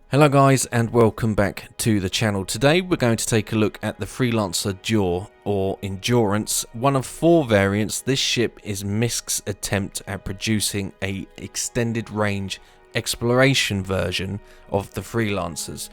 Hello guys and welcome back to the channel. Today we're going to take a look at the Freelancer Dur or Endurance, one of 4 variants. This ship is MISC's attempt at producing a extended range exploration version of the Freelancers.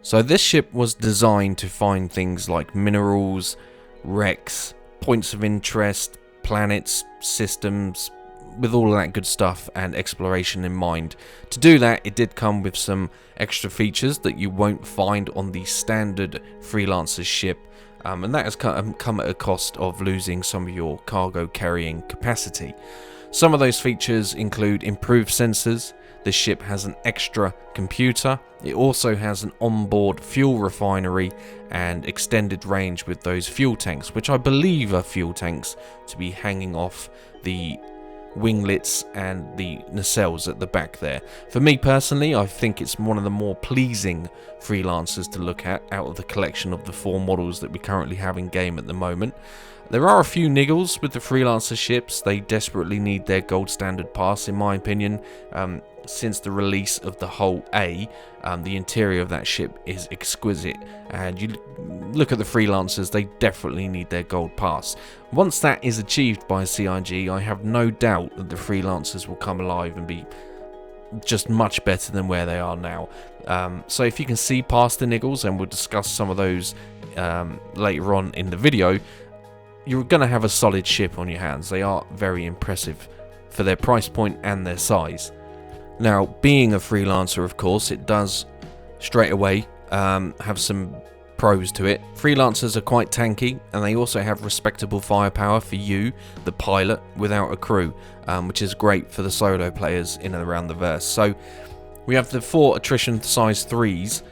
So this ship was designed to find things like minerals, wrecks, points of interest, planets, systems, with all of that good stuff and exploration in mind. To do that, it did come with some extra features that you won't find on the standard Freelancer ship, and that has come at a cost of losing some of your cargo carrying capacity. Some of those features include improved sensors. The ship has an extra computer. It also has an onboard fuel refinery and extended range with those fuel tanks, which I believe are fuel tanks to be hanging off the winglets and the nacelles at the back there. For me personally, I think it's one of the more pleasing Freelancers to look at out of the collection of the 4 models that we currently have in game at the moment. There are a few niggles with the Freelancer ships. They desperately need their gold standard pass, in my opinion. Since the release of the hull A, the interior of that ship is exquisite, and you look at the Freelancers, they definitely need their gold pass. Once that is achieved by CIG, I have no doubt that the Freelancers will come alive and be just much better than where they are now. So if you can see past the niggles, and we'll discuss some of those later on in the video, you're going to have a solid ship on your hands. They are very impressive for their price point and their size. Now, being a Freelancer, of course, it does straight away have some pros to it. Freelancers are quite tanky, and they also have respectable firepower for you, the pilot, without a crew, which is great for the solo players in and around the verse. So we have the 4 attrition size 3s,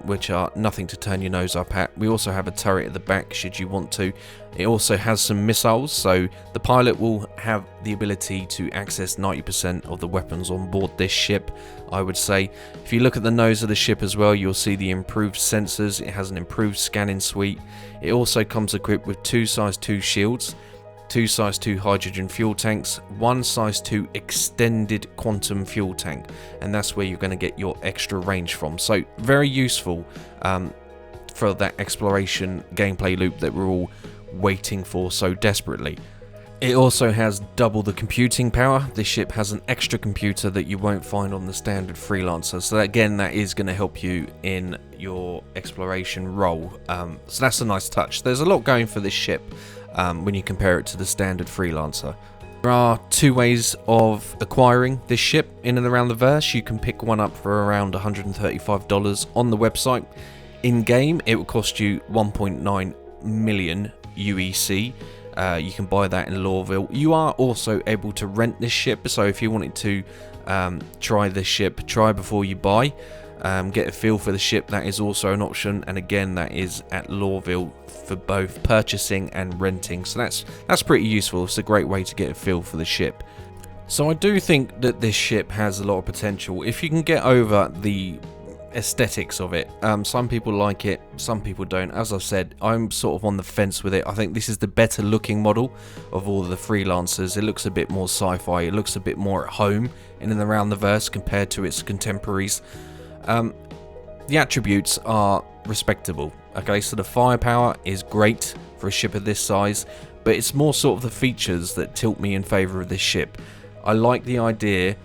which are nothing to turn your nose up at. We also have a turret at the back should you want to. It also has some missiles, so the pilot will have the ability to access 90% of the weapons on board this ship, I would say. If you look at the nose of the ship as well, you'll see the improved sensors. It has an improved scanning suite. It also comes equipped with 2 size 2 shields, 2 size 2 hydrogen fuel tanks, 1 size 2 extended quantum fuel tank, and that's where you're going to get your extra range from. So very useful for that exploration gameplay loop that we're all waiting for so desperately. It also has double the computing power. This ship has an extra computer that you won't find on the standard Freelancer, so again, that is going to help you in your exploration role. So that's a nice touch. There's a lot going for this ship when you compare it to the standard Freelancer. There are 2 ways of acquiring this ship in and around the verse. You can pick one up for around $135 on the website. In game, it will cost you 1.9 million UEC. You can buy that in Lorville. You are also able to rent this ship, so if you wanted to try this ship, try before you buy, get a feel for the ship, that is also an option, and again, that is at Lorville for both purchasing and renting. So that's pretty useful. It's a great way to get a feel for the ship. So I do think that this ship has a lot of potential if you can get over the aesthetics of it. Some people like it, some people don't. As I've said, I'm sort of on the fence with it. I think this is the better looking model of all of the Freelancers. It looks a bit more sci-fi. It looks a bit more at home in and around the verse compared to its contemporaries. The attributes are respectable. Okay, so the firepower is great for a ship of this size, but it's more sort of the features that tilt me in favour of this ship. I like the idea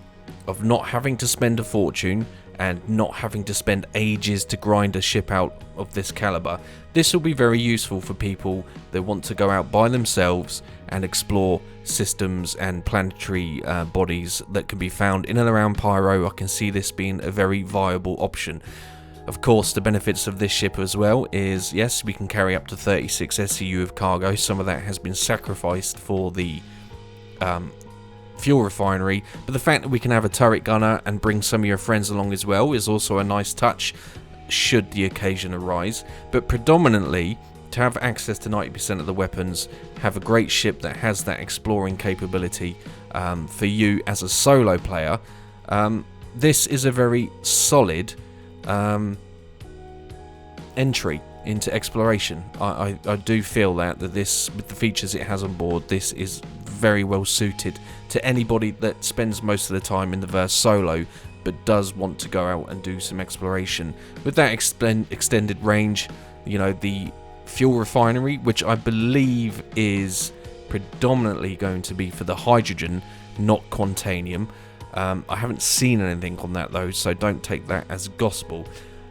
of not having to spend a fortune and not having to spend ages to grind a ship out of this caliber. This will be very useful for people that want to go out by themselves and explore systems and planetary bodies that can be found in and around Pyro. I can see this being a very viable option. Of course, the benefits of this ship as well is, yes, we can carry up to 36 SCU of cargo. Some of that has been sacrificed for the fuel refinery, but the fact that we can have a turret gunner and bring some of your friends along as well is also a nice touch should the occasion arise. But predominantly, to have access to 90% of the weapons, have a great ship that has that exploring capability for you as a solo player, this is a very solid entry into exploration. I do feel that this, with the features it has on board, this is very well suited to anybody that spends most of the time in the verse solo but does want to go out and do some exploration. With that extended range, you know, the fuel refinery, which I believe is predominantly going to be for the hydrogen, not quantanium. I haven't seen anything on that though, so don't take that as gospel.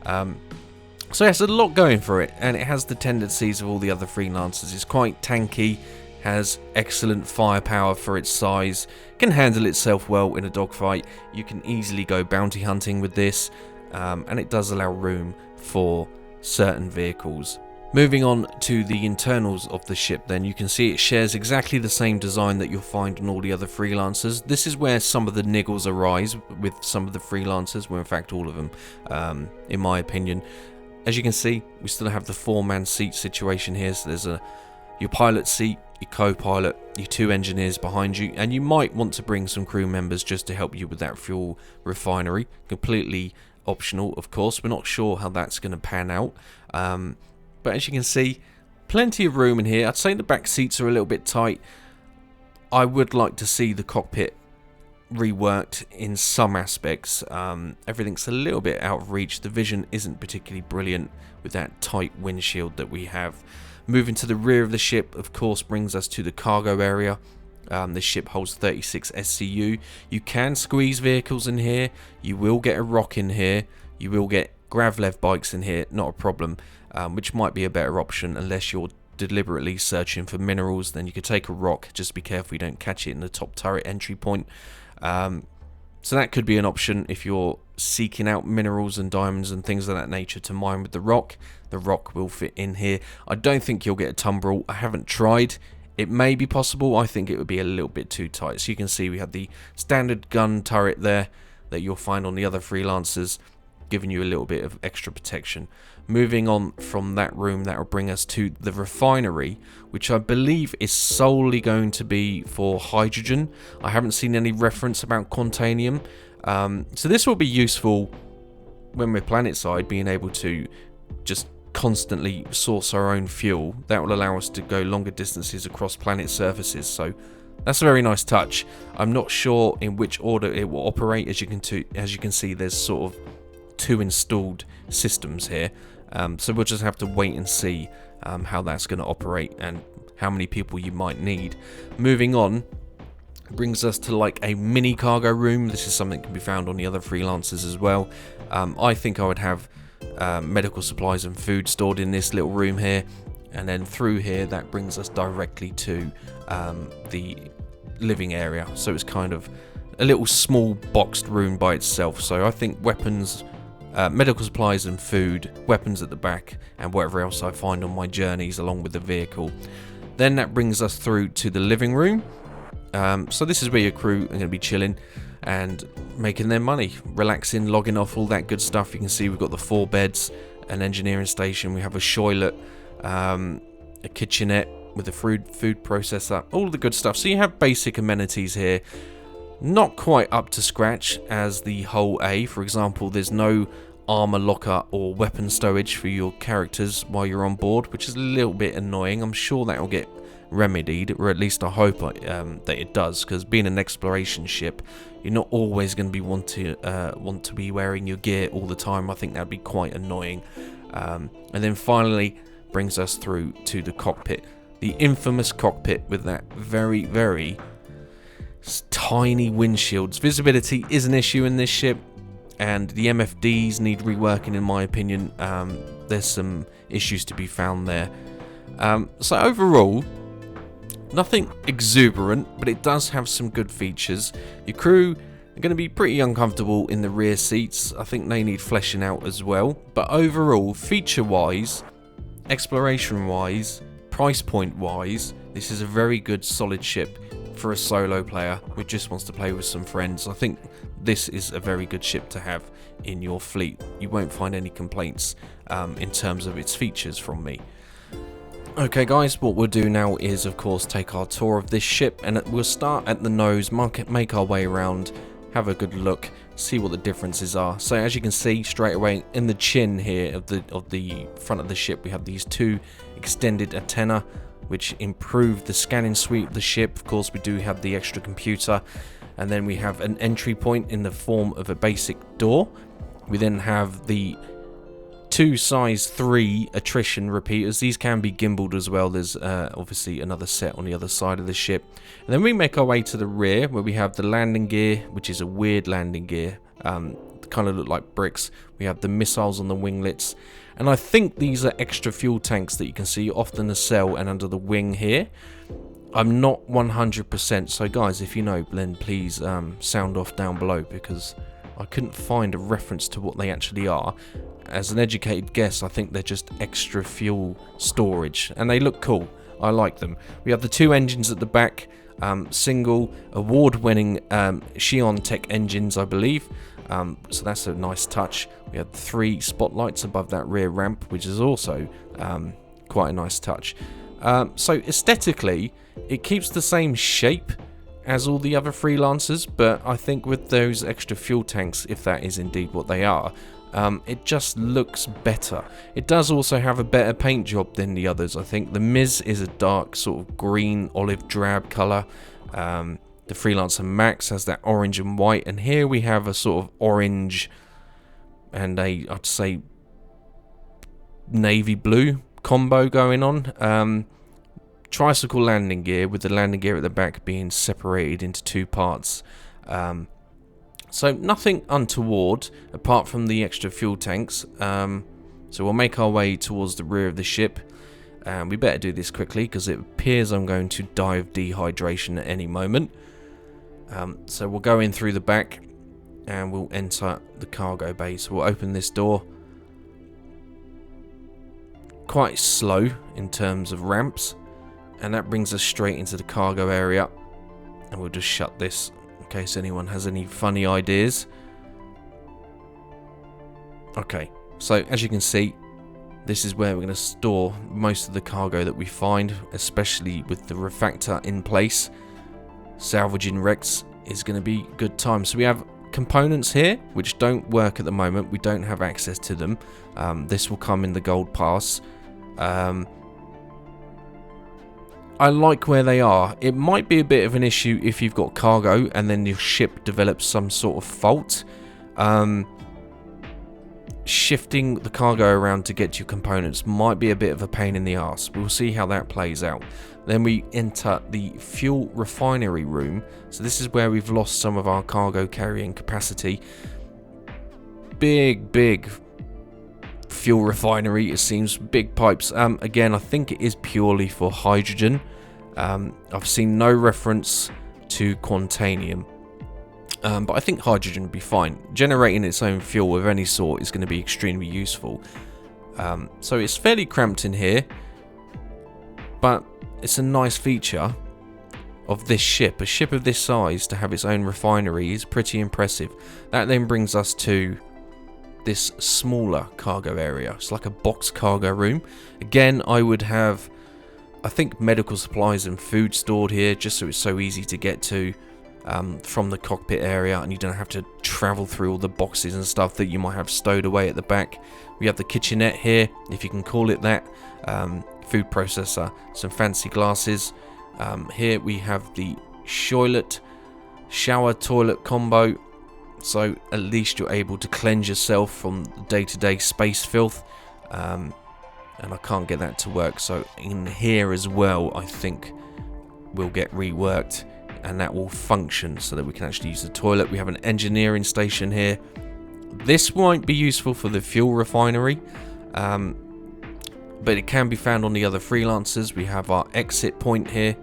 So yes, a lot going for it, and it has the tendencies of all the other Freelancers. It's quite tanky, has excellent firepower for its size, can handle itself well in a dogfight. You can easily go bounty hunting with this, and it does allow room for certain vehicles. Moving on to the internals of the ship, then you can see it shares exactly the same design that you'll find on all the other Freelancers. This is where some of the niggles arise with some of the Freelancers, well in fact all of them, in my opinion. As you can see, we still have the 4-man seat situation here, so there's your pilot seat, your co-pilot, your 2 engineers behind you, and you might want to bring some crew members just to help you with that fuel refinery. Completely optional, of course. We're not sure how that's going to pan out. But as you can see, plenty of room in here. I'd say the back seats are a little bit tight. I would like to see the cockpit reworked in some aspects. Everything's a little bit out of reach. The vision isn't particularly brilliant with that tight windshield that we have. Moving to the rear of the ship, of course, brings us to the cargo area. The ship holds 36 SCU. You can squeeze vehicles in here. You will get a rock in here. You will get Gravlev bikes in here, not a problem, which might be a better option unless you're deliberately searching for minerals. Then you could take a rock, just be careful you don't catch it in the top turret entry point. So that could be an option if you're seeking out minerals and diamonds and things of that nature to mine with the rock. The rock will fit in here. I don't think you'll get a tumbrel. I haven't tried. It may be possible. I think it would be a little bit too tight. So you can see we have the standard gun turret there that you'll find on the other Freelancers, giving you a little bit of extra protection. Moving on from that room, that will bring us to the refinery, which I believe is solely going to be for hydrogen. I haven't seen any reference about quantanium. So this will be useful when we're planet side, being able to just constantly source our own fuel. That will allow us to go longer distances across planet surfaces. So that's a very nice touch. I'm not sure in which order it will operate. As you can see, there's sort of 2 installed systems here, so we'll just have to wait and see how that's going to operate and how many people you might need. Moving on brings us to like a mini cargo room. This is something that can be found on the other Freelancers as well. I think I would have medical supplies and food stored in this little room here, and then through here that brings us directly to the living area. So it's kind of a little small boxed room by itself. So I think weapons, medical supplies and food, weapons at the back, and whatever else I find on my journeys along with the vehicle. Then that brings us through to the living room. So this is where your crew are going to be chilling and making their money, relaxing, logging off, all that good stuff. You can see we've got the 4 beds, an engineering station, we have a toilet, a kitchenette with a food processor, all the good stuff. So you have basic amenities here. Not quite up to scratch as the whole A. For example, there's no armor locker or weapon stowage for your characters while you're on board, which is a little bit annoying. I'm sure that will get remedied, or at least I hope that it does, because being an exploration ship, you're not always going to be want to be wearing your gear all the time. I think that'd be quite annoying. And then finally brings us through to the cockpit, the infamous cockpit with that very, very tiny windshields. Visibility is an issue in this ship, and the MFDs need reworking in my opinion. There's some issues to be found there. So overall, nothing exuberant, but it does have some good features. Your crew are going to be pretty uncomfortable in the rear seats. I think they need fleshing out as well. But overall, feature-wise, exploration-wise, price point-wise, this is a very good solid ship for a solo player who just wants to play with some friends. I think this is a very good ship to have in your fleet. You won't find any complaints in terms of its features from me. Okay guys, what we'll do now is of course take our tour of this ship, and we'll start at the nose, make our way around, have a good look, see what the differences are. So as you can see straight away in the chin here of the front of the ship, we have these 2 extended antennae which improve the scanning suite of the ship. Of course we do have the extra computer. and then we have an entry point in the form of a basic door. We then have the 2 size 3 attrition repeaters. These can be gimbaled as well. There's obviously another set on the other side of the ship. And then we make our way to the rear, where we have the landing gear, which is a weird landing gear. Kind of look like bricks. We have the missiles on the winglets, and I think these are extra fuel tanks that you can see off the nacelle and under the wing here. I'm not 100%, so guys, if you know, then please sound off down below, because I couldn't find a reference to what they actually are. As an educated guess, I think they're just extra fuel storage, and they look cool. I like them. We have the 2 engines at the back, single award-winning Xion Tech engines, I believe. So that's a nice touch. We have 3 spotlights above that rear ramp, which is also quite a nice touch. So aesthetically, it keeps the same shape as all the other Freelancers, but I think with those extra fuel tanks, if that is indeed what they are, it just looks better. It does also have a better paint job than the others. I think the Miz is a dark sort of green olive drab colour. The Freelancer Max has that orange and white, and here we have a sort of orange and I'd say navy blue combo going on. Tricycle landing gear, with the landing gear at the back being separated into 2 parts. So nothing untoward apart from the extra fuel tanks. So we'll make our way towards the rear of the ship. We better do this quickly, because it appears I'm going to die of dehydration at any moment. So we'll go in through the back and we'll enter the cargo bay. So we'll open this door. Quite slow in terms of ramps, and that brings us straight into the cargo area. And we'll just shut this in case anyone has any funny ideas. Okay, so as you can see, this is where we're going to store most of the cargo that we find, especially with the refactor in place. Salvaging wrecks is going to be good time. So we have components here which don't work at the moment. We don't have access to them. This will come in the gold pass. I like where they are. It might be a bit of an issue if you've got cargo and then your ship develops some sort of fault. Shifting the cargo around to get your components might be a bit of a pain in the arse. We'll see how that plays out. Then we enter the fuel refinery room. So this is where we've lost some of our cargo carrying capacity. Big fuel refinery, it seems. Big pipes. Again, I think it is purely for hydrogen. I've seen no reference to Quantanium. But I think hydrogen would be fine. Generating its own fuel of any sort is going to be extremely useful. So it's fairly cramped in here, but it's a nice feature of this ship. A ship of this size to have its own refinery is pretty impressive. That then brings us to this smaller cargo area. It's like a box cargo room. Again, I would have, I think, medical supplies and food stored here, just so it's so easy to get to from the cockpit area, and you don't have to travel through all the boxes and stuff that you might have stowed away at the back. We have the kitchenette here, if you can call it that. Food processor, some fancy glasses. Here we have the toilet, shower toilet combo, so at least you're able to cleanse yourself from day-to-day space filth. And I can't get that to work, so in here as well I think will get reworked, and that will function so that we can actually use the toilet. We have an engineering station here. This won't be useful for the fuel refinery, but it can be found on the other Freelancers. We have our exit point here.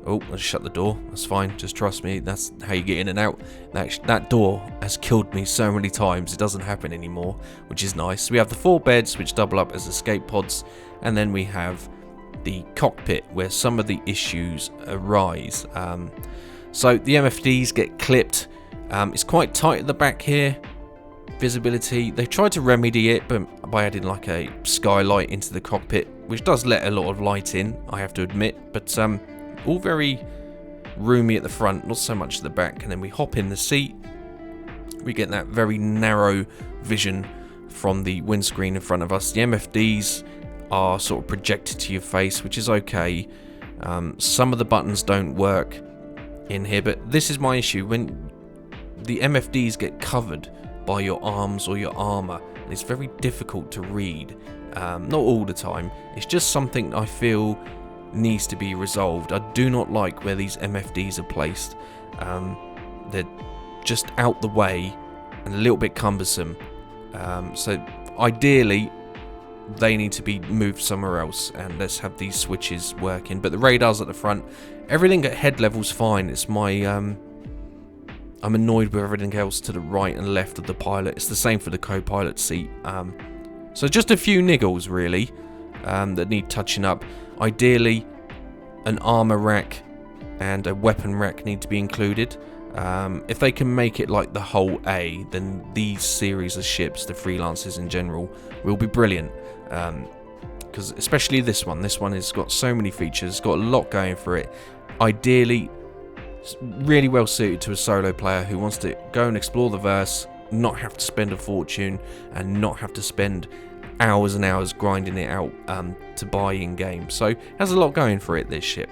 Oh, let's shut the door. That's fine. Just trust me. That's how you get in and out. That door has killed me so many times. It doesn't happen anymore, which is nice. We have the 4 beds, which double up as escape pods. And then we have the cockpit, where some of the issues arise. So the MFDs get clipped. It's quite tight at the back here. Visibility, they tried to remedy it by adding like a skylight into the cockpit, which does let a lot of light in, I have to admit, but all very roomy at the front, not so much at the back. And then we hop in the seat, we get that very narrow vision from the windscreen in front of us. The MFDs are sort of projected to your face, which is okay. Some of the buttons don't work. in here, but this is my issue. When the MFDs get covered by your arms or your armour, it's very difficult to read. Not all the time, it's just something I feel needs to be resolved. I do not like where these MFDs are placed. They're just out the way and a little bit cumbersome. So ideally they need to be moved somewhere else, and let's have these switches working. But the radars at the front, everything at head level's fine. It's my I'm annoyed with everything else to the right and left of the pilot. It's the same for the co-pilot seat. So just a few niggles really that need touching up. Ideally an armor rack and a weapon rack need to be included. If they can make it like the whole A, then these series of ships, the Freelancers in general, will be brilliant. Because especially this one has got so many features, it's got a lot going for it. Ideally, really well suited to a solo player who wants to go and explore the verse, not have to spend a fortune, and not have to spend hours and hours grinding it out to buy in game. So it has a lot going for it, this ship.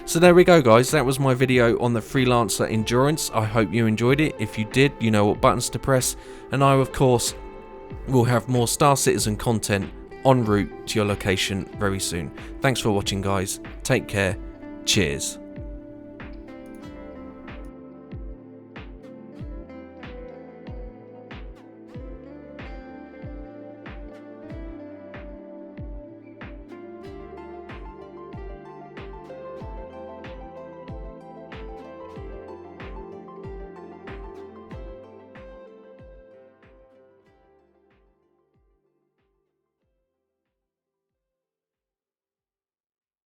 So there we go guys, that was my video on the Freelancer Endurance. I hope you enjoyed it. If you did, you know what buttons to press, and I of course will have more Star Citizen content en route to your location very soon. Thanks for watching guys, take care, cheers.